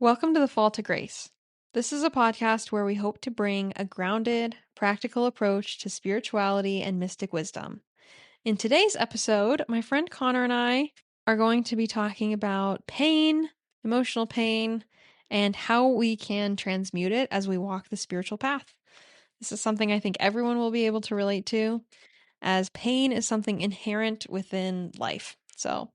Welcome to the Fall to Grace. This is a podcast where we hope to bring a grounded, practical approach to spirituality and mystic wisdom. In today's episode, my friend Connor and I are going to be talking about pain, emotional pain, and how we can transmute it as we walk the spiritual path. This is something I think everyone will be able to relate to, as pain is something inherent within life. So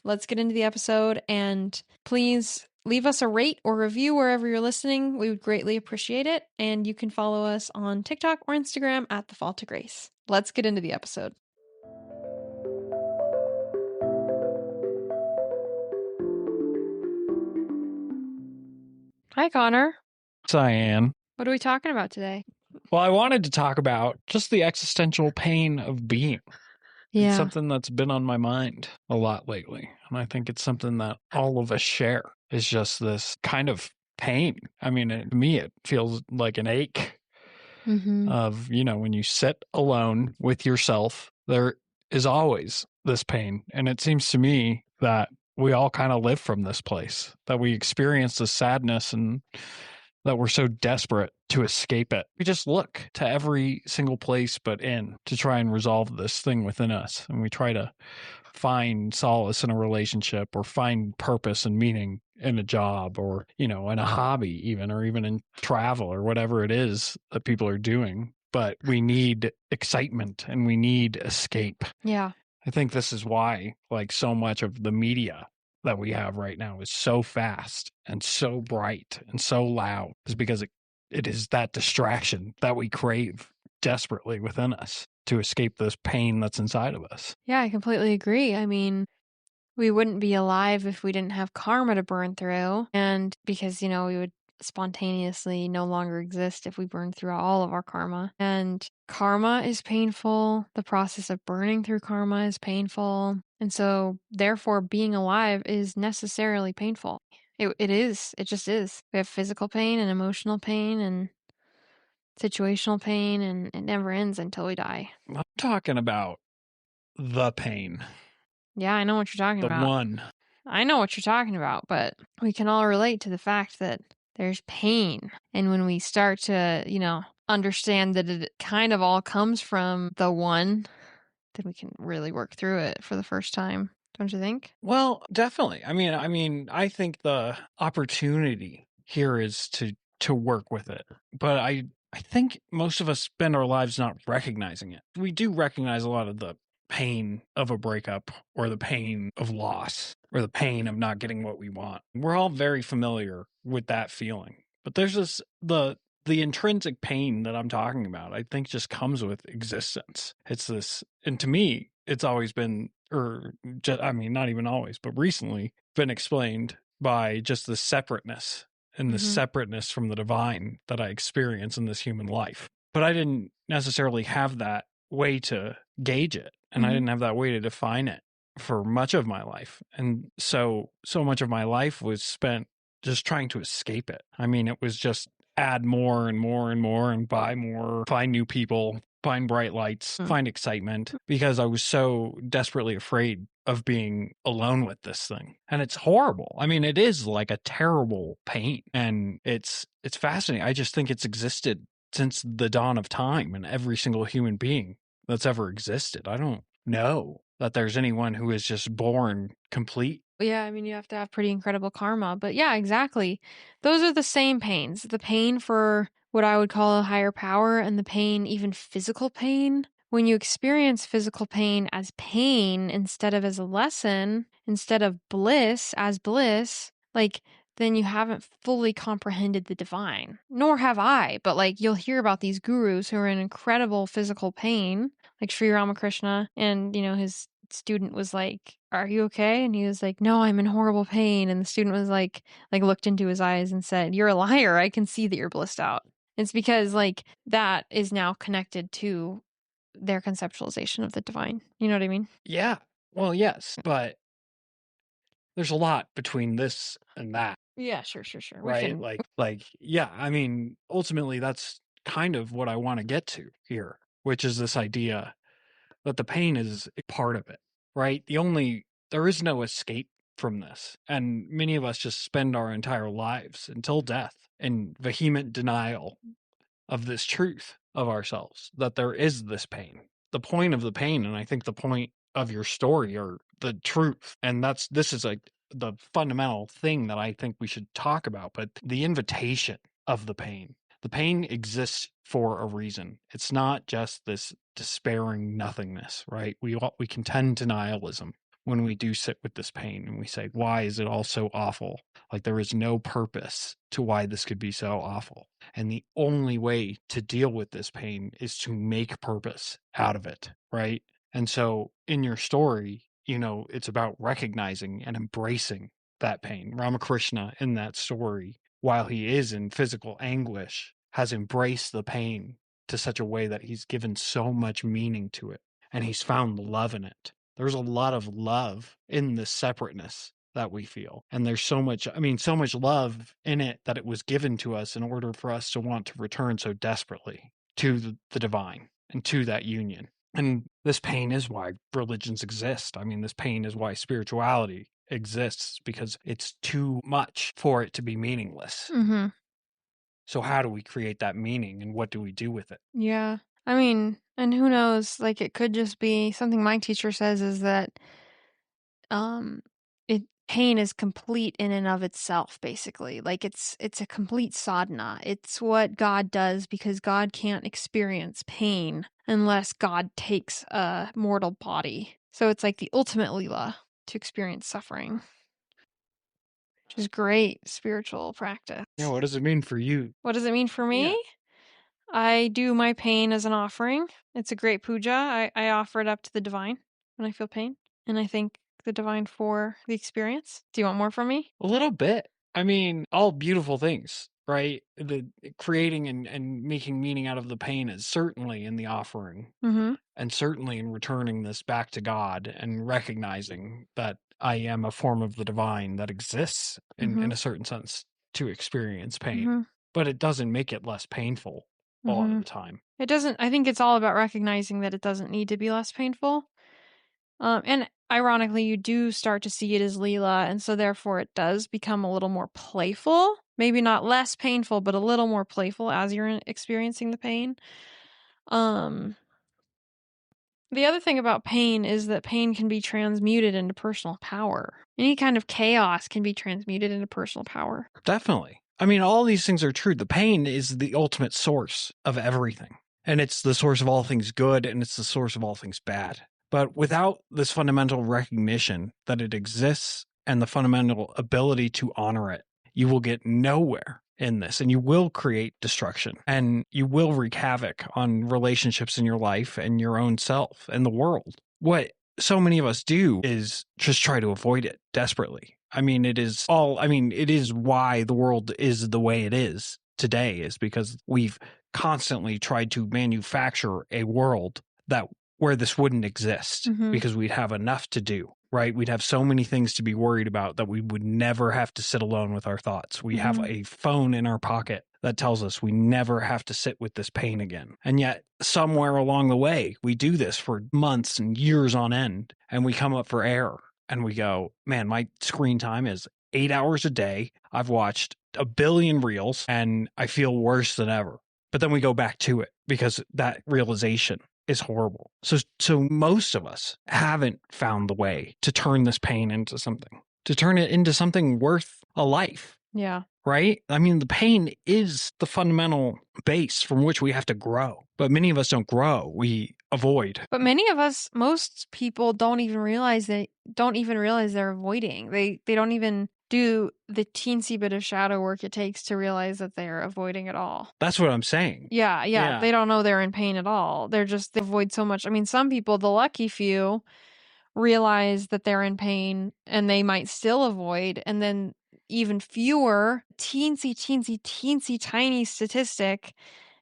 let's get into the episode, and please leave us a rate or review wherever you're listening. We would greatly appreciate it. And you can follow us on TikTok or Instagram at The Fall to Grace. Let's get into the episode. Hi, Connor. Cyan. What are we talking about today? Well, I wanted to talk about just the existential pain of being. It's something that's been on my mind a lot lately. And I think it's something that all of us share, is just this kind of pain. I mean, to me, it feels like an ache of, when you sit alone with yourself, there is always this pain. And it seems to me that we all kind of live from this place, that we experience this sadness and that we're so desperate to escape it. We just look to every single place but in to try and resolve this thing within us. And we try to find solace in a relationship or find purpose and meaning in a job or, in a hobby even, or even in travel or whatever it is that people are doing. But we need excitement and we need escape. Yeah. I think this is why, so much of the media that we have right now is so fast and so bright and so loud, is because it is that distraction that we crave desperately within us to escape this pain that's inside of us. Yeah, I completely agree. I mean, we wouldn't be alive if we didn't have karma to burn through. And because, we would spontaneously no longer exist if we burned through all of our karma. And karma is painful. The process of burning through karma is painful. And so, therefore, being alive is necessarily painful. It is. It just is. We have physical pain and emotional pain and situational pain, and it never ends until we die. I'm talking about the pain. Yeah, I know what you're talking about. The one. I know what you're talking about, but we can all relate to the fact that there's pain. And when we start to, understand that it kind of all comes from the one, then we can really work through it for the first time. Don't you think? Well, definitely. I mean, I think the opportunity here is to work with it. But I think most of us spend our lives not recognizing it. We do recognize a lot of the pain of a breakup or the pain of loss or the pain of not getting what we want. We're all very familiar with that feeling. But there's the intrinsic pain that I'm talking about, I think, just comes with existence. It's this, and to me, it's always been, not even always, but recently been explained by just the separateness and the separateness from the divine that I experience in this human life. But I didn't necessarily have that way to gauge it, and I didn't have that way to define it for much of my life. And so much of my life was spent just trying to escape it. I mean, it was just add more and more and more and buy more, find new people, find bright lights, find excitement, because I was so desperately afraid of being alone with this thing. And it's horrible. I mean, it is like a terrible pain, and it's fascinating. I just think it's existed since the dawn of time, and every single human being that's ever existed. I don't know that there's anyone who is just born complete. Yeah, I mean, you have to have pretty incredible karma. But yeah, exactly. Those are the same pains. The pain for what I would call a higher power, and the pain, even physical pain. When you experience physical pain as pain instead of as a lesson, instead of bliss as bliss, then you haven't fully comprehended the divine. Nor have I. But you'll hear about these gurus who are in incredible physical pain, like Sri Ramakrishna, and his student was like, "Are you okay?" And he was like, "No, I'm in horrible pain." And the student was like looked into his eyes and said, "You're a liar. I can see that you're blissed out." It's because that is now connected to their conceptualization of the divine. You know what I mean? Yeah. Well, yes, but there's a lot between this and that. Yeah, sure. Right? Yeah, I mean, ultimately that's kind of what I want to get to here, which is this idea that the pain is a part of it, right? There is no escape from this. And many of us just spend our entire lives until death in vehement denial of this truth of ourselves, that there is this pain. The point of the pain, and I think the point of your story, or the truth, and this is like the fundamental thing that I think we should talk about, but the invitation of the pain. The pain exists for a reason. It's not just this despairing nothingness, right? We contend to nihilism when we do sit with this pain and we say, why is it all so awful? Like there is no purpose to why this could be so awful. And the only way to deal with this pain is to make purpose out of it, right? And so in your story, it's about recognizing and embracing that pain. Ramakrishna in that story, while he is in physical anguish, has embraced the pain to such a way that he's given so much meaning to it and he's found love in it. There's a lot of love in the separateness that we feel. And there's so much love in it that it was given to us in order for us to want to return so desperately to the divine and to that union. And this pain is why religions exist. I mean, this pain is why spirituality exists, because it's too much for it to be meaningless. Mm-hmm. So how do we create that meaning and what do we do with it? Yeah. I mean, and who knows, like it could just be something my teacher says is that um pain is complete in and of itself, basically. Like it's a complete sadhana. It's what God does because God can't experience pain unless God takes a mortal body. So it's like the ultimate Leela to experience suffering, which is great spiritual practice. Yeah, what does it mean for you? What does it mean for me? Yeah. I do my pain as an offering. It's a great puja. I offer it up to the divine when I feel pain. And I thank the divine for the experience. Do you want more from me? A little bit. I mean, all beautiful things, right? The creating and making meaning out of the pain is certainly in the offering, Mm-hmm. and certainly in returning this back to God and recognizing that I am a form of the divine that exists Mm-hmm. in a certain sense to experience pain. Mm-hmm. But it doesn't make it less painful a lot of Mm-hmm. the time. It doesn't, I think it's all about recognizing that it doesn't need to be less painful. And ironically, you do start to see it as Leela, and so therefore it does become a little more playful. Maybe not less painful, but a little more playful as you're experiencing the pain. The other thing about pain is that pain can be transmuted into personal power. Any kind of chaos can be transmuted into personal power. Definitely. I mean, all these things are true. The pain is the ultimate source of everything. And it's the source of all things good, and it's the source of all things bad. But without this fundamental recognition that it exists and the fundamental ability to honor it, you will get nowhere in this, and you will create destruction, and you will wreak havoc on relationships in your life and your own self and the world. What so many of us do is just try to avoid it desperately. It is why the world is the way it is today, is because we've constantly tried to manufacture a world where this wouldn't exist, because we'd have enough to do, right? We'd have so many things to be worried about that we would never have to sit alone with our thoughts. We have a phone in our pocket that tells us we never have to sit with this pain again. And yet somewhere along the way, we do this for months and years on end, and we come up for air and we go, man, my screen time is 8 hours a day. I've watched a billion reels and I feel worse than ever. But then we go back to it because that realization is horrible. So most of us haven't found the way to turn this pain into something worth a life. Yeah. Right? I mean, the pain is the fundamental base from which we have to grow. But many of us don't grow. We avoid. But most people don't even realize they're avoiding. They don't even do the teensy bit of shadow work it takes to realize that they're avoiding it all. That's what I'm saying. Yeah. They don't know they're in pain at all. They avoid so much. I mean, some people, the lucky few, realize that they're in pain and they might still avoid, and then even fewer, teensy tiny statistic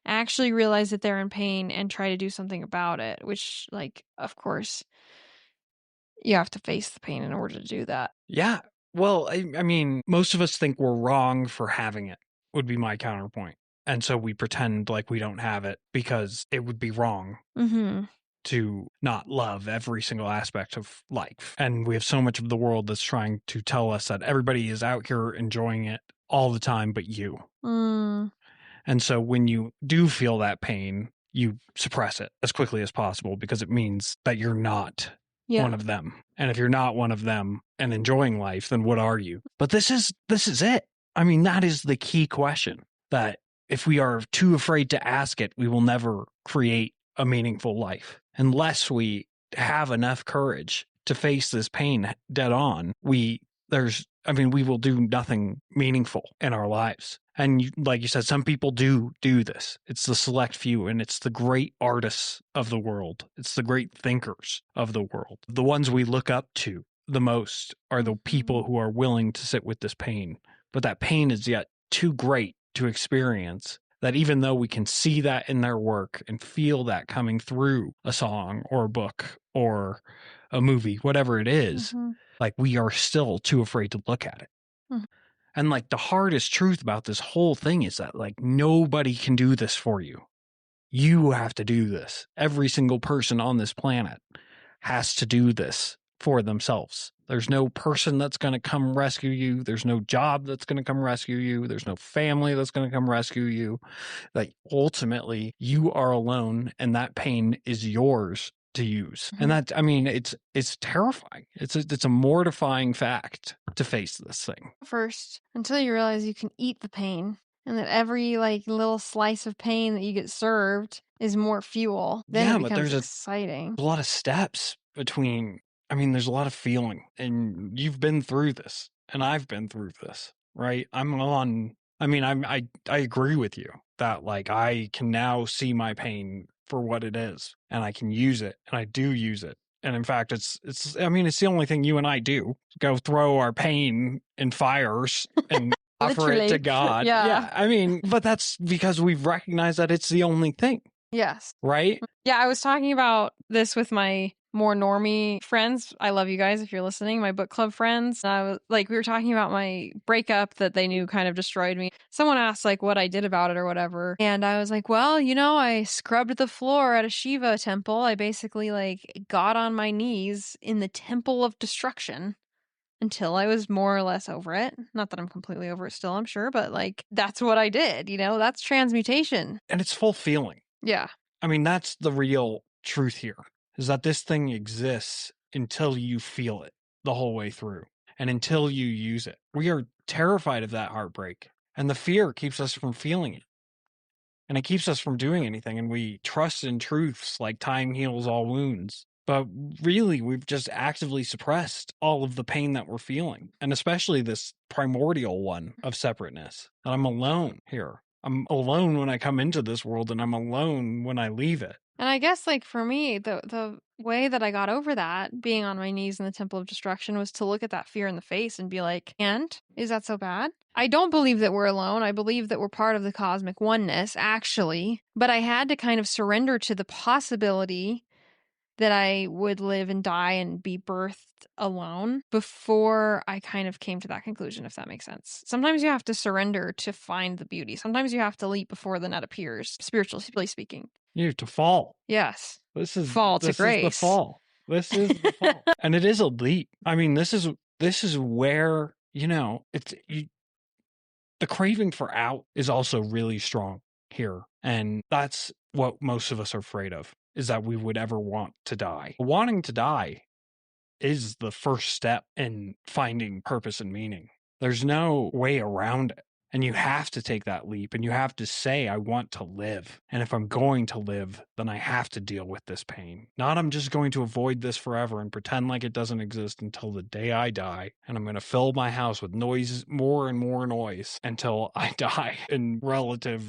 actually realize that they're in pain and try to do something about it, which, like, of course, you have to face the pain in order to do that. Yeah. Well, I mean, most of us think we're wrong for having it, would be my counterpoint. And so we pretend like we don't have it because it would be wrong. Mm-hmm. to not love every single aspect of life. And we have so much of the world that's trying to tell us that everybody is out here enjoying it all the time but you. Mm. And so when you do feel that pain, you suppress it as quickly as possible because it means that you're not one Yeah. of them. And if you're not one of them and enjoying life, then what are you? But this is it. I mean, that is the key question, that if we are too afraid to ask it, we will never create a meaningful life. Unless we have enough courage to face this pain dead on, we will do nothing meaningful in our lives. And like you said, some people do this. It's the select few, and it's the great artists of the world. It's the great thinkers of the world. The ones we look up to the most are the people who are willing to sit with this pain. But that pain is yet too great to experience, that even though we can see that in their work and feel that coming through a song or a book or a movie, whatever it is, like we are still too afraid to look at it. And like the hardest truth about this whole thing is that like nobody can do this for you. You have to do this. Every single person on this planet has to do this for themselves. There's no person that's going to come rescue you. There's no job that's going to come rescue you. There's no family that's going to come rescue you. Like ultimately, you are alone, and that pain is yours to use. And that, I mean, it's terrifying. It's a mortifying fact to face this thing. First, until you realize you can eat the pain, and that every like little slice of pain that you get served is more fuel. Then it becomes exciting. A lot of steps between. I mean, there's a lot of feeling, and you've been through this, and I've been through this, right? I agree with you that like I can now see my pain for what it is, and I can use it, and I do use it. And in fact, it's the only thing you and I do. Go throw our pain in fires and offer it to God. Yeah. I mean, but that's because we've recognized that it's the only thing. Yes. Right? Yeah, I was talking about this with my more normie friends. I love you guys if you're listening, my book club friends. We were talking about my breakup that they knew kind of destroyed me. Someone asked like what I did about it or whatever. And I was like, well, I scrubbed the floor at a Shiva temple. I basically like got on my knees in the temple of destruction until I was more or less over it. Not that I'm completely over it still, I'm sure, but like that's what I did, that's transmutation. And it's full feeling. Yeah. I mean, that's the real truth here, is that this thing exists until you feel it the whole way through and until you use it. We are terrified of that heartbreak, and the fear keeps us from feeling it. And it keeps us from doing anything, and we trust in truths like time heals all wounds. But really, we've just actively suppressed all of the pain that we're feeling, and especially this primordial one of separateness. And I'm alone here. I'm alone when I come into this world, and I'm alone when I leave it. And I guess, like, for me, the way that I got over that, being on my knees in the Temple of Destruction, was to look at that fear in the face and be like, and? Is that so bad? I don't believe that we're alone. I believe that we're part of the cosmic oneness, actually. But I had to kind of surrender to the possibility that I would live and die and be birthed alone before I kind of came to that conclusion, if that makes sense. Sometimes you have to surrender to find the beauty. Sometimes you have to leap before the net appears, spiritually speaking. You have to fall. Yes. This is fall to grace. Is the fall. This is the fall. And it is a leap. I mean, this is where, the craving for out is also really strong here. And that's what most of us are afraid of, is that we would ever want to die. Wanting to die is the first step in finding purpose and meaning. There's no way around it. And you have to take that leap, and you have to say, I want to live. And if I'm going to live, then I have to deal with this pain. Not I'm just going to avoid this forever and pretend like it doesn't exist until the day I die. And I'm going to fill my house with noise, more and more noise, until I die in relative,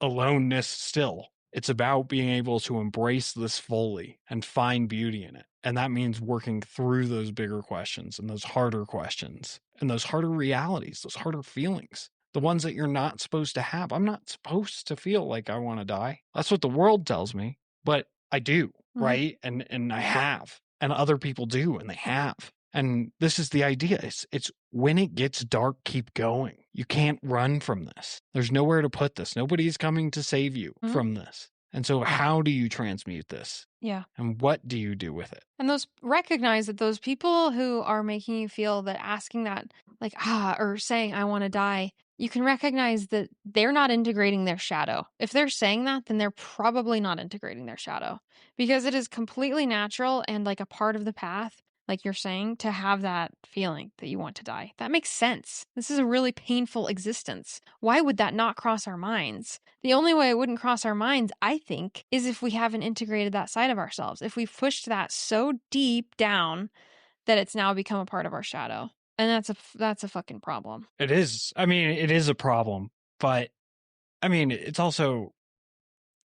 aloneness still. It's about being able to embrace this fully and find beauty in it. And that means working through those bigger questions and those harder questions and those harder realities, those harder feelings, the ones that you're not supposed to have. I'm not supposed to feel like I want to die. That's what the world tells me, but I do, right? And I have, and other people do, and they have. And this is the idea. It's when it gets dark, keep going. You can't run from this. There's nowhere to put this. Nobody's coming to save you from this. And so how do you transmute this? Yeah. And what do you do with it? And recognize that those people who are making you feel that asking that, like, or saying, I want to die, you can recognize that they're not integrating their shadow. If they're saying that, then they're probably not integrating their shadow because it is completely natural and like a part of the path, like you're saying, to have that feeling that you want to die. That makes sense. This is a really painful existence. Why would that not cross our minds? The only way it wouldn't cross our minds, I think, is if we haven't integrated that side of ourselves. If we've pushed that so deep down that it's now become a part of our shadow. And that's a fucking problem. It is. I mean, it is a problem, but I mean, it's also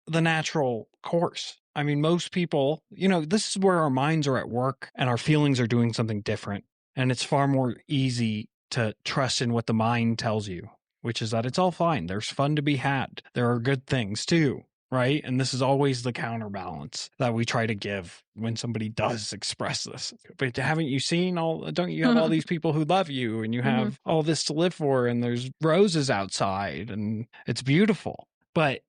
the natural course. I mean, most people, this is where our minds are at work and our feelings are doing something different. And it's far more easy to trust in what the mind tells you, which is that it's all fine. There's fun to be had. There are good things too, right? And this is always the counterbalance that we try to give when somebody does express this. But haven't you seen don't you have all these people who love you and you have all this to live for and there's roses outside and it's beautiful. But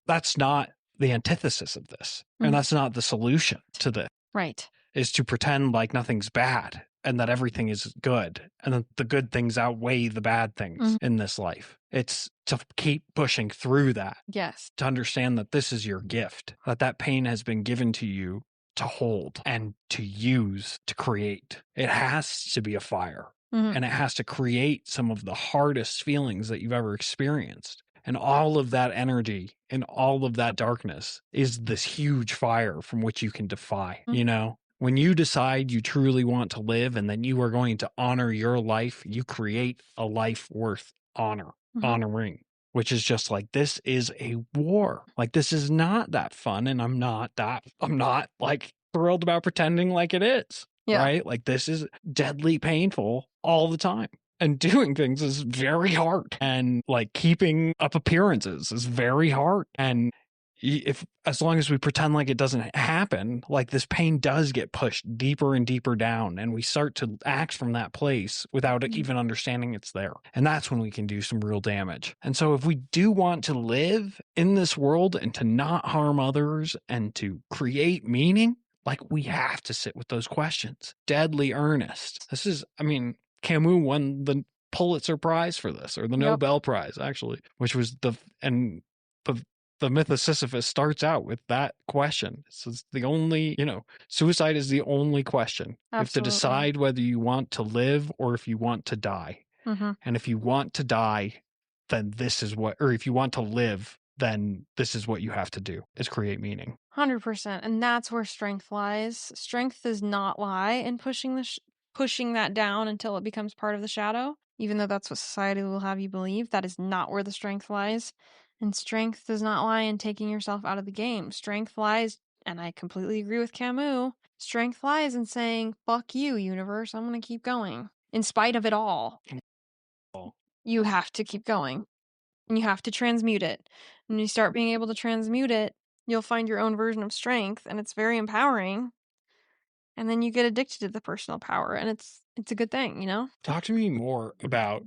that's not the antithesis of this. And that's not the solution to this. Right. Is to pretend like nothing's bad and that everything is good and that the good things outweigh the bad things in this life. It's to keep pushing through that. Yes. To understand that this is your gift, that pain has been given to you to hold and to use to create. It has to be a fire and it has to create some of the hardest feelings that you've ever experienced. And all of that energy and all of that darkness is this huge fire from which you can defy, When you decide you truly want to live and then you are going to honor your life, you create a life worth honoring, which is just like, this is a war. Like, this is not that fun. And I'm not like thrilled about pretending like it is, right? Like, this is deadly painful all the time. And doing things is very hard. And like keeping up appearances is very hard. And as long as we pretend like it doesn't happen, like this pain does get pushed deeper and deeper down. And we start to act from that place without even understanding it's there. And that's when we can do some real damage. And so if we do want to live in this world and to not harm others and to create meaning, like we have to sit with those questions. Deadly earnest. Camus won the Pulitzer Prize for this, or the Nobel Prize, actually, which was the myth of Sisyphus starts out with that question. So it's the only, suicide is the only question. Absolutely. You have to decide whether you want to live or if you want to die. And if you want to die, then if you want to live, then this is what you have to do, is create meaning. 100%. And that's where strength lies. Strength does not lie in pushing that down until it becomes part of the shadow, even though that's what society will have you believe. That is not where the strength lies. And strength does not lie in taking yourself out of the game. Strength lies, and I completely agree with Camus, strength lies in saying, fuck you, universe, I'm going to keep going. In spite of it all. You have to keep going. And you have to transmute it. And you start being able to transmute it, you'll find your own version of strength, and it's very empowering. And then you get addicted to the personal power, and it's a good thing, Talk to me more about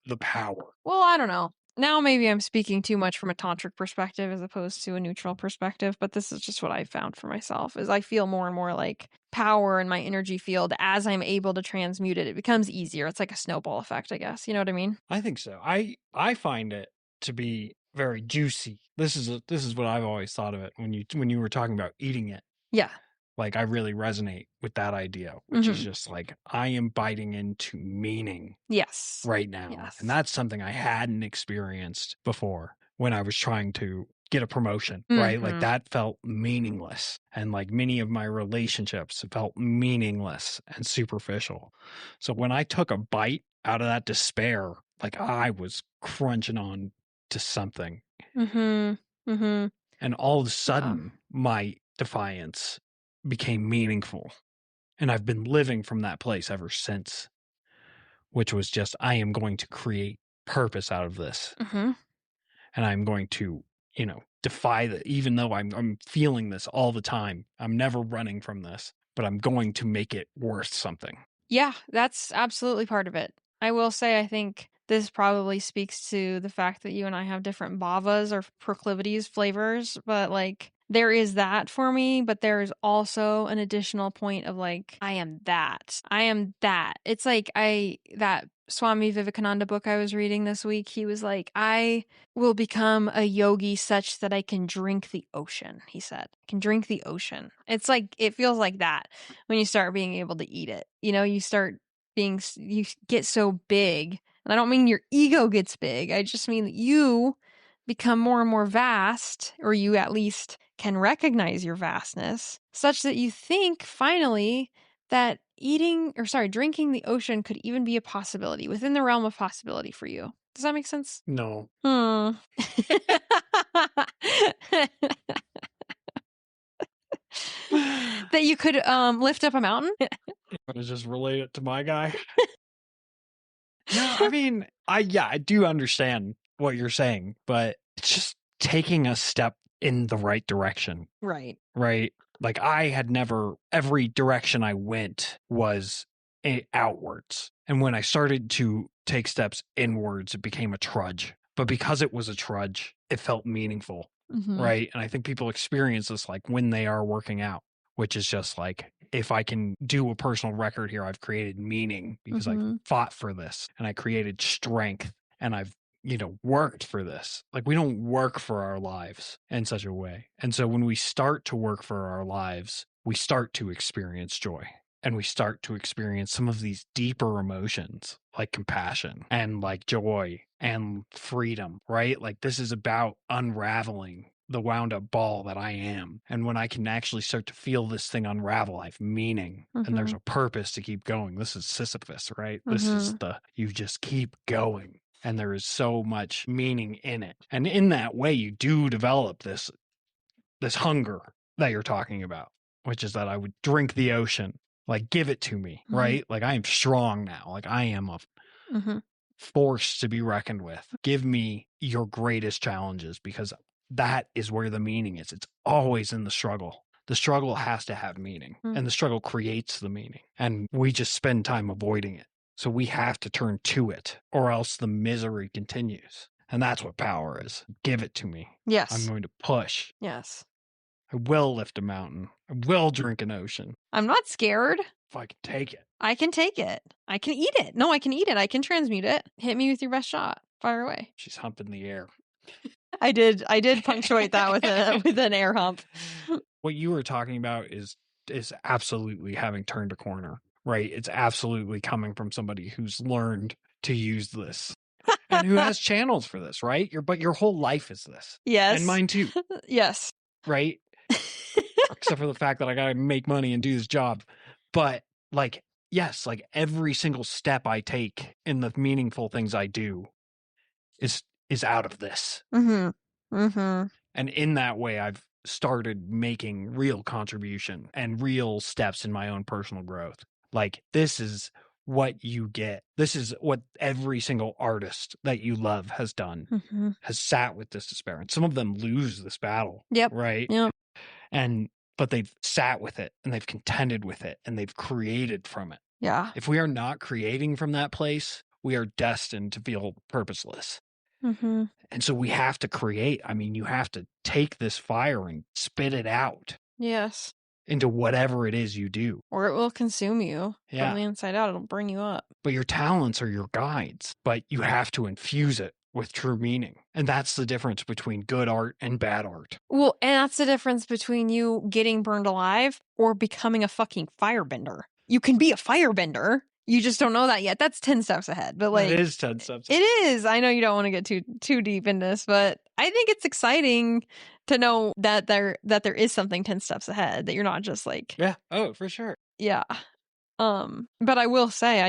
the power. Well, I don't know. Now maybe I'm speaking too much from a tantric perspective as opposed to a neutral perspective, but this is just what I found for myself, is I feel more and more like power in my energy field as I'm able to transmute it. It becomes easier. It's like a snowball effect, I guess. You know what I mean? I think so. I find it to be very juicy. This is what I've always thought of it when you were talking about eating it. Yeah. Like, I really resonate with that idea, which is just like, I am biting into meaning. Yes. Right now. Yes. And that's something I hadn't experienced before when I was trying to get a promotion, right? Like, that felt meaningless. And like many of my relationships felt meaningless and superficial. So when I took a bite out of that despair, like, I was crunching on to something. And all of a sudden, my defiance became meaningful. And I've been living from that place ever since, which was just, I am going to create purpose out of this. And I'm going to, defy that. Even though I'm feeling this all the time, I'm never running from this, but I'm going to make it worth something. Yeah, that's absolutely part of it. I will say, I think this probably speaks to the fact that you and I have different bhavas or proclivities, flavors, but like there is that for me, but there's also an additional point of like, I am that. I am that. It's like that Swami Vivekananda book I was reading this week, he was like, I will become a yogi such that I can drink the ocean, he said. I can drink the ocean. It's like, it feels like that when you start being able to eat it. You know, you get so big. And I don't mean your ego gets big. I just mean that you become more and more vast, or you at least can recognize your vastness, such that you think finally that drinking the ocean could even be a possibility within the realm of possibility for you. Does that make sense? No. Hmm. That you could lift up a mountain? Want to just relate it to my guy? No, I mean, I do understand what you're saying, but it's just taking a step in the right direction, Right. right? Like every direction I went was outwards. And when I started to take steps inwards, it became a trudge. But because it was a trudge, it felt meaningful, right? And I think people experience this like when they are working out, which is just like, if I can do a personal record here, I've created meaning because I fought for this and I created strength and I've, worked for this. Like we don't work for our lives in such a way. And so when we start to work for our lives, we start to experience joy and we start to experience some of these deeper emotions like compassion and like joy and freedom, right? Like this is about unraveling the wound up ball that I am. And when I can actually start to feel this thing unravel, I have meaning and there's a purpose to keep going. This is Sisyphus, right? This is you just keep going. And there is so much meaning in it. And in that way, you do develop this hunger that you're talking about, which is that I would drink the ocean, like give it to me, right? Like I am strong now. Like I am a force to be reckoned with. Give me your greatest challenges because that is where the meaning is. It's always in the struggle. The struggle has to have meaning and the struggle creates the meaning. And we just spend time avoiding it. So we have to turn to it or else the misery continues. And that's what power is. Give it to me. Yes. I'm going to push. Yes. I will lift a mountain. I will drink an ocean. I'm not scared. If I can take it. I can take it. I can eat it. No, I can eat it. I can transmute it. Hit me with your best shot. Fire away. She's humping the air. I did punctuate that with an air hump. What you were talking about is absolutely having turned a corner, right? It's absolutely coming from somebody who's learned to use this and who has channels for this, right? But your whole life is this. Yes. And mine too. Yes. Right? Except for the fact that I got to make money and do this job. But like, yes, like every single step I take in the meaningful things I do is out of this. And in that way, I've started making real contribution and real steps in my own personal growth. Like this is what you get. This is what every single artist that you love has done, has sat with this despair. And some of them lose this battle. Yep. Right. Yep. But they've sat with it and they've contended with it and they've created from it. Yeah. If we are not creating from that place, we are destined to feel purposeless. And so we have to create. I mean, you have to take this fire and spit it out. Yes. Into whatever it is you do. Or it will consume you. Yeah. From the inside out, it'll bring you up. But your talents are your guides, but you have to infuse it with true meaning. And that's the difference between good art and bad art. Well, and that's the difference between you getting burned alive or becoming a fucking firebender. You can be a firebender. You just don't know that yet. That's 10 steps ahead. But like, it is 10 steps ahead. It is. I know you don't want to get too deep in this, but I think it's exciting to know that there is something 10 steps ahead, that you're not just like, yeah. Oh, for sure. Yeah. But I will say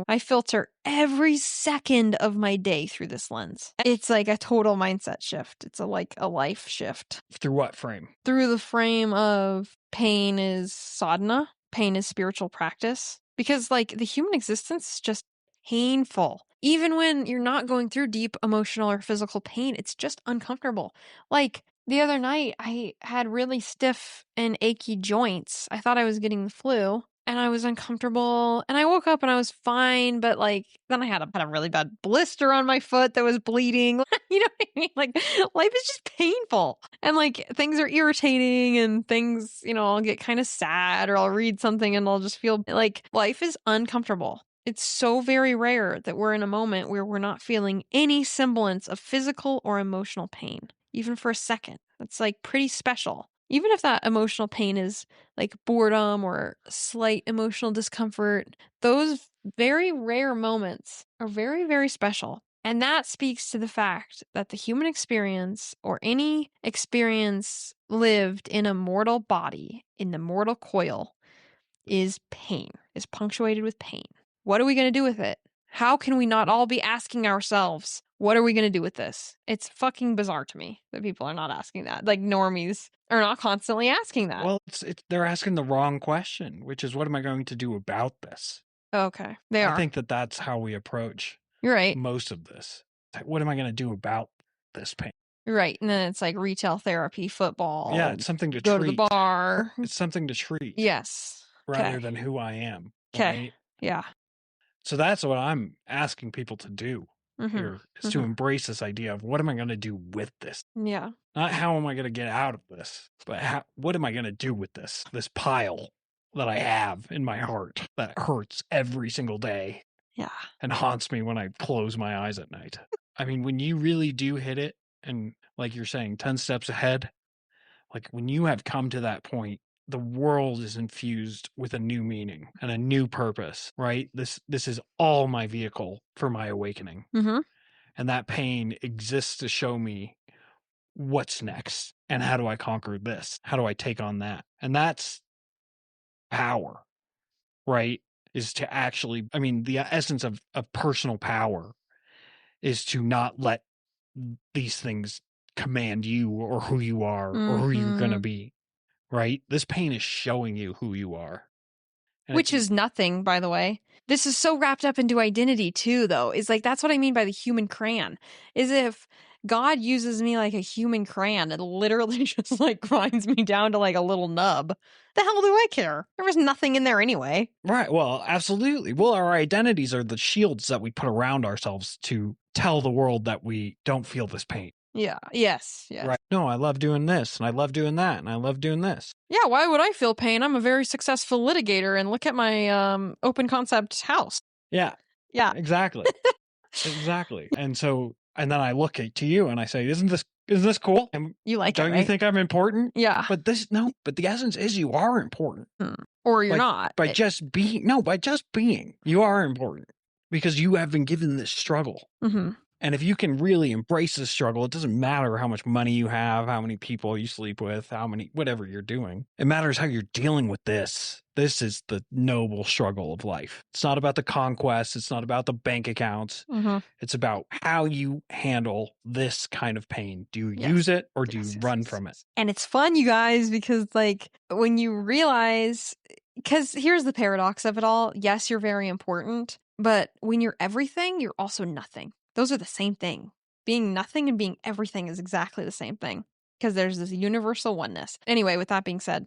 I filter every second of my day through this lens. It's like a total mindset shift. It's a life shift. Through what frame? Through the frame of pain is sadhana. Pain is spiritual practice. Because like the human existence is just painful. Even when you're not going through deep emotional or physical pain, it's just uncomfortable. Like the other night, I had really stiff and achy joints. I thought I was getting the flu. and I was uncomfortable, and I woke up and I was fine, but, like, then I had a really bad blister on my foot that was bleeding. You know what I mean? Like, life is just painful, and, like, things are irritating and things, I'll get kinda sad, or I'll read something and I'll just feel like life is uncomfortable. It's so very rare that we're in a moment where we're not feeling any semblance of physical or emotional pain, even for a second. That's, like, pretty special. Even if that emotional pain is like boredom or slight emotional discomfort, those very rare moments are very, very special. And that speaks to the fact that the human experience, or any experience lived in a mortal body, in the mortal coil, is pain, is punctuated with pain. What are we going to do with it? How can we not all be asking ourselves, what are we going to do with this? It's fucking bizarre to me that people are not asking that. Like, normies are not constantly asking that. Well, they're asking the wrong question, which is, what am I going to do about this? Okay, they I are. think that that's how we approach You're right. most of this. Like, what am I going to do about this pain? You're right. And then it's like retail therapy, football. Yeah, it's something to go treat. to the bar. It's something to treat. Yes. Rather than who I am. Okay. Right? Yeah. So that's what I'm asking people to do here, is to embrace this idea of, what am I going to do with this? Yeah. Not how am I going to get out of this, but what am I going to do with this pile that I have in my heart that hurts every single day. Yeah. And haunts me when I close my eyes at night. I mean, when you really do hit it, and like you're saying, 10 steps ahead, like when you have come to that point, the world is infused with a new meaning and a new purpose, right? This is all my vehicle for my awakening. And that pain exists to show me what's next, and how do I conquer this? How do I take on that? And that's power, right? Is to actually, I mean, the essence of personal power is to not let these things command you, or who you are, or who you're going to be, right? This pain is showing you who you are. Which is nothing, by the way. This is so wrapped up into identity too, though. Is like, that's what I mean by the human crayon. Is if God uses me like a human crayon, it literally just like grinds me down to like a little nub. The hell do I care? There was nothing in there anyway. Right. Well, absolutely. Well, our identities are the shields that we put around ourselves to tell the world that we don't feel this pain. Yeah. Yes. Yes. Right. No, I love doing this, and I love doing that, and I love doing this. Yeah. Why would I feel pain? I'm a very successful litigator, and look at my open concept house. Yeah. Yeah. Exactly. Exactly. And so, and then I look to you and I say, isn't this cool? And you like don't it, right? you think I'm important? Yeah. But the essence is, you are important. Or you're not. By just being, you are important, because you have been given this struggle. And if you can really embrace this struggle, it doesn't matter how much money you have, how many people you sleep with, whatever you're doing. It matters how you're dealing with this. This is the noble struggle of life. It's not about the conquest. It's not about the bank accounts. It's about how you handle this kind of pain. Do you use it, or do you run from it? And it's fun, you guys, because like when you realize, because here's the paradox of it all. Yes, you're very important, but when you're everything, you're also nothing. Those are the same thing. Being nothing and being everything is exactly the same thing, because there's this universal oneness. Anyway, with that being said,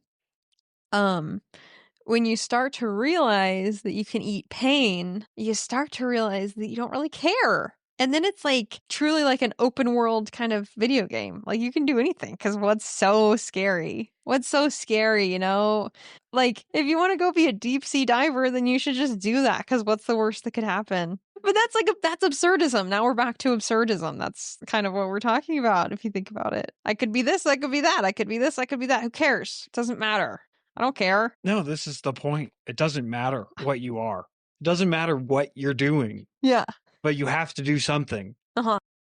when you start to realize that you can eat pain, you start to realize that you don't really care. And then it's like truly like an open world kind of video game. Like, you can do anything, because what's so scary? What's so scary, Like, if you want to go be a deep sea diver, then you should just do that, because what's the worst that could happen? But that's absurdism. Now we're back to absurdism. That's kind of what we're talking about, if you think about it. I could be this, I could be that. I could be this, I could be that. Who cares? It doesn't matter. I don't care. No, this is the point. It doesn't matter what you are. It doesn't matter what you're doing. Yeah. But you have to do something.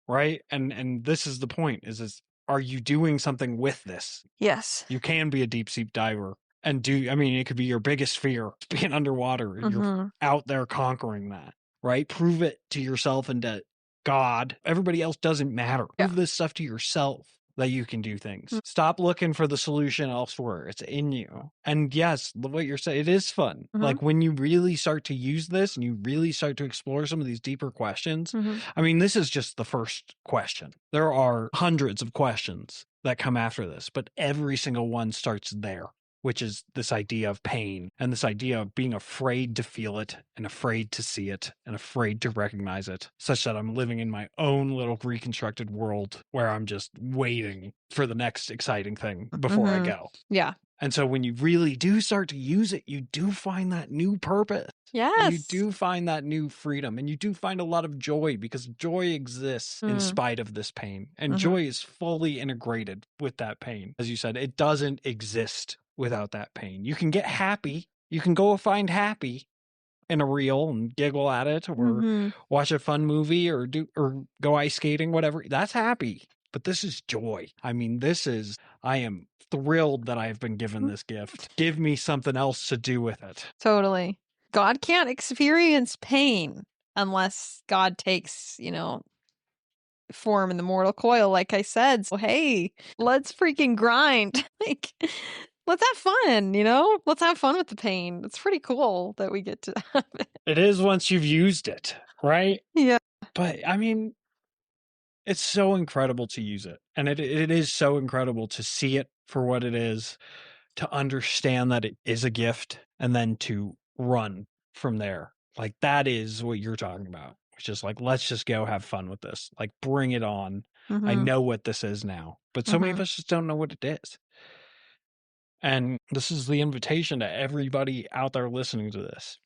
Right? And this is the point, is are you doing something with this? Yes. You can be a deep sea diver and it could be your biggest fear, being underwater. You're out there conquering that, right? Prove it to yourself and to God. Everybody else doesn't matter. Prove this stuff to yourself, that you can do things. Stop looking for the solution elsewhere. It's in you. And yes, what you're saying, it is fun. Like, when you really start to use this and you really start to explore some of these deeper questions. I mean, this is just the first question. There are hundreds of questions that come after this, but every single one starts there. which is this idea of pain and this idea of being afraid to feel it and afraid to see it and afraid to recognize it, such that I'm living in my own little reconstructed world where I'm just waiting for the next exciting thing before I go. Yeah. And so when you really do start to use it, you do find that new purpose. Yes. And you do find that new freedom, and you do find a lot of joy, because joy exists in spite of this pain. And joy is fully integrated with that pain. As you said, it doesn't exist without that pain. You can get happy. You can go find happy in a reel and giggle at it, or watch a fun movie, or go ice skating, whatever. That's happy. But this is joy. I mean, I am thrilled that I've been given this gift. Give me something else to do with it. Totally. God can't experience pain unless God takes, form in the mortal coil, like I said. So, hey, let's freaking grind. Like, let's have fun, Let's have fun with the pain. It's pretty cool that we get to have it. It is once you've used it, right? Yeah. But, I mean, it's so incredible to use it. And it is so incredible to see it for what it is, to understand that it is a gift, and then to run from there. Like, that is what you're talking about. It's just like, let's just go have fun with this. Like, bring it on. I know what this is now. But so many of us just don't know what it is. And this is the invitation to everybody out there listening to this.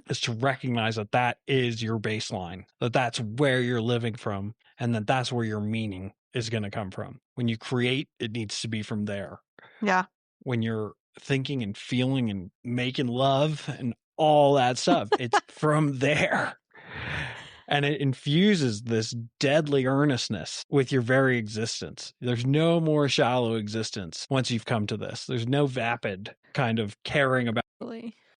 Is to recognize that that is your baseline, that that's where you're living from, and that that's where your meaning is going to come from. When you create, it needs to be from there. Yeah. When you're thinking and feeling and making love and all that stuff, it's from there. And it infuses this deadly earnestness with your very existence. There's no more shallow existence once you've come to this. There's no vapid kind of caring about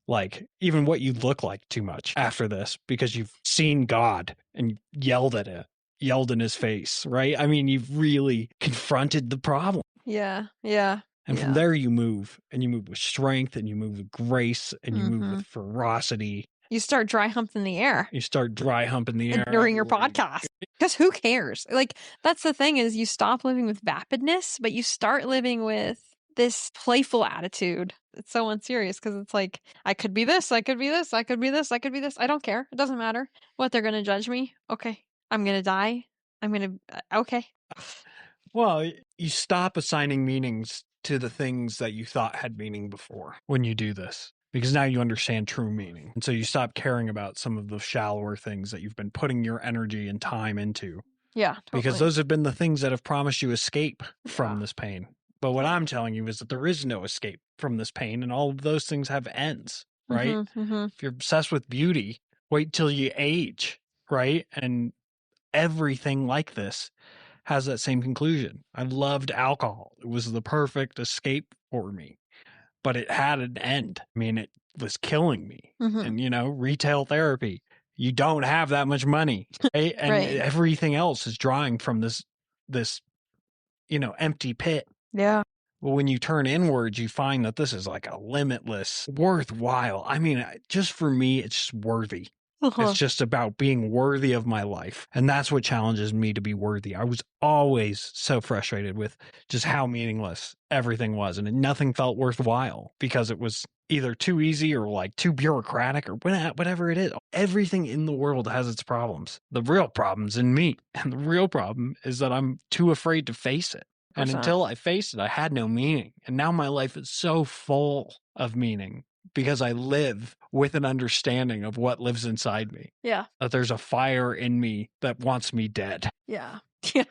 like even what you look like too much after this, because you've seen God and yelled at it, yelled in his face, right? I mean, you've really confronted the problem. Yeah. Yeah. And from there you move, and you move with strength, and you move with grace, and you move with ferocity. You start dry humping the air. You start dry humping the air during your podcast. Because who cares? Like, that's the thing, is you stop living with vapidness, but you start living with this playful attitude. It's so unserious, because it's like, I could be this, I could be this, I could be this, I could be this. I don't care. It doesn't matter what they're going to judge me. Okay. I'm going to die. I'm going to, okay. Well, you stop assigning meanings to the things that you thought had meaning before when you do this, because now you understand true meaning. And so you stop caring about some of the shallower things that you've been putting your energy and time into. Yeah, totally. Because those have been the things that have promised you escape from this pain. But what I'm telling you is that there is no escape from this pain, and all of those things have ends, right? If you're obsessed with beauty, wait till you age, right? And everything like this has that same conclusion. I loved alcohol. It was the perfect escape for me, but it had an end. I mean, it was killing me. And, retail therapy, you don't have that much money, right? And everything else is drawing from this, empty pit. Yeah. But when you turn inwards, you find that this is like a limitless, worthwhile. I mean, just for me, it's just worthy. It's just about being worthy of my life. And that's what challenges me to be worthy. I was always so frustrated with just how meaningless everything was. And nothing felt worthwhile because it was either too easy or like too bureaucratic or whatever it is. Everything in the world has its problems. The real problem's in me. And the real problem is that I'm too afraid to face it. And until I faced it, I had no meaning. And now my life is so full of meaning, because I live with an understanding of what lives inside me. Yeah. That there's a fire in me that wants me dead. Yeah. Yeah,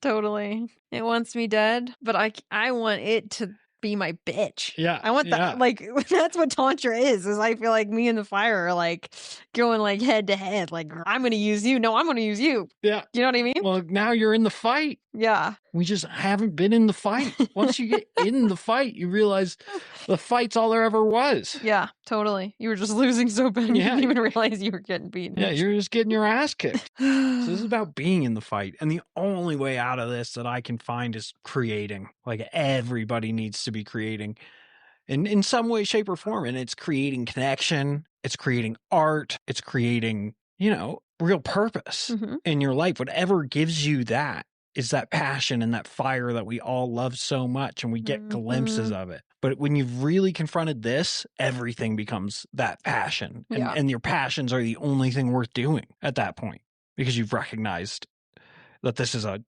totally. It wants me dead, but I want it to be my bitch. Yeah. I want that. Like, that's what Tantra is I feel like me and the fire are like going like head to head. Like, I'm going to use you. No, I'm going to use you. Yeah. You know what I mean? Well, now you're in the fight. Yeah. We just haven't been in the fight. Once you get in the fight, you realize the fight's all there ever was. Yeah, totally. You were just losing so bad. You didn't even realize you were getting beaten. Yeah, you're just getting your ass kicked. So this is about being in the fight. And the only way out of this that I can find is creating. Like, everybody needs to be creating in some way, shape, or form. And it's creating connection. It's creating art. It's creating, real purpose in your life. Whatever gives you that is that passion and that fire that we all love so much, and we get glimpses of it. But when you've really confronted this, everything becomes that passion. And your passions are the only thing worth doing at that point, because you've recognized that this is a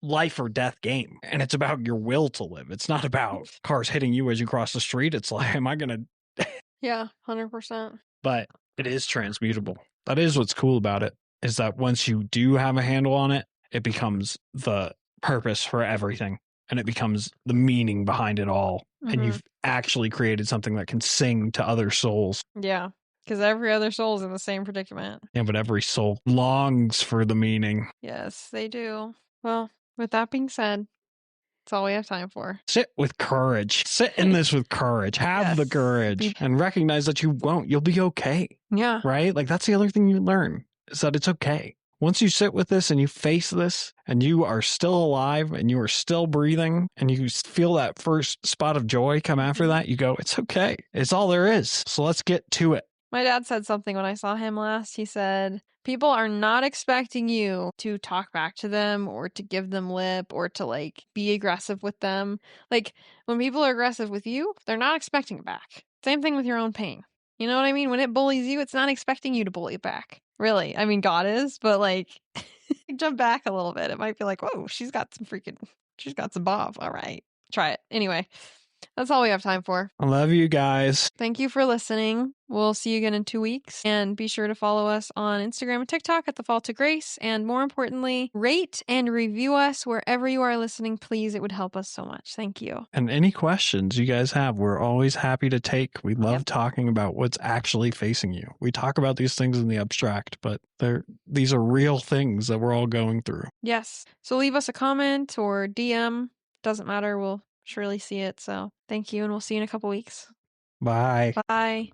life or death game, and it's about your will to live. It's not about cars hitting you as you cross the street. It's like, am I gonna Yeah, 100%. But it is transmutable. That is what's cool about it, is that once you do have a handle on it, it becomes the purpose for everything, and it becomes the meaning behind it all. And you've actually created something that can sing to other souls. Yeah, because every other soul's in the same predicament. Yeah, but every soul longs for the meaning. Yes, they do. Well, with that being said, that's all we have time for. Sit with courage. Sit in this with courage. Have the courage and recognize that you won't. You'll be okay. Yeah. Right? Like, that's the other thing you learn, is that it's okay. Once you sit with this and you face this and you are still alive and you are still breathing and you feel that first spot of joy come after that, you go, it's okay. It's all there is. So let's get to it. My dad said something when I saw him last. He said, people are not expecting you to talk back to them or to give them lip or to like be aggressive with them. Like, when people are aggressive with you, they're not expecting it back. Same thing with your own pain. You know what I mean? When it bullies you, it's not expecting you to bully it back. Really. I mean, God is, but like, jump back a little bit. It might be like, whoa, she's got some bob. All right. Try it. Anyway, that's all we have time for. I love you guys. Thank you for listening. We'll see you again in 2 weeks. And be sure to follow us on Instagram and TikTok at The Fall to Grace. And more importantly, rate and review us wherever you are listening, please. It would help us so much. Thank you. And any questions you guys have, we're always happy to take. We love talking about what's actually facing you. We talk about these things in the abstract, but these are real things that we're all going through. Yes. So leave us a comment or DM. Doesn't matter. We'll surely see it. So thank you, and we'll see you in a couple weeks. Bye. Bye.